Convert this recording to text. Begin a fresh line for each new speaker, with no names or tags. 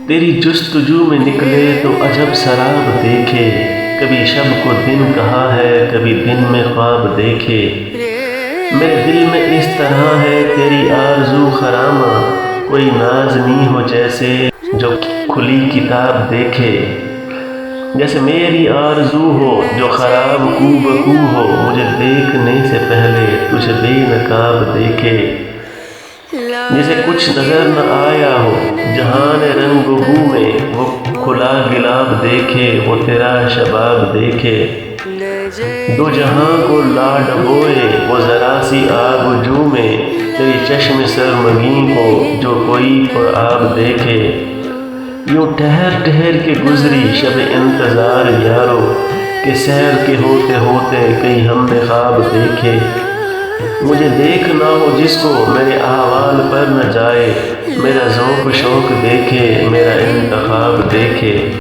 تیری جستجو میں نکلے تو عجب سراب دیکھے، کبھی شب کو دن کہا ہے کبھی دن میں خواب دیکھے۔ میرے دل میں اس طرح ہے تیری آرزو خرامہ، کوئی نازنی ہو جیسے جو کھلی کتاب دیکھے۔ جیسے میری آرزو ہو جو خراب کو بکو ہو، مجھے دیکھنے سے پہلے تجھے بے نقاب دیکھے۔ جسے کچھ نظر نہ آیا ہو جہان رنگ و بو میں، وہ کھلا گلاب دیکھے وہ تیرا شباب دیکھے۔ دو جہاں کو لا ڈبوئے وہ ذرا سی آب و جو میں، تیری چشم سرمگی کو جو کوئی پرآب دیکھے۔ یوں ٹھہر ٹھہر کے گزری شب انتظار یارو، کہ سحر کے ہوتے ہوتے کہیں ہم نے خواب دیکھے۔ مجھے دیکھنا ہو جس کو میرے احوال پر نہ جائے، میرا ذوق شوق دیکھے میرا انتخاب دیکھے۔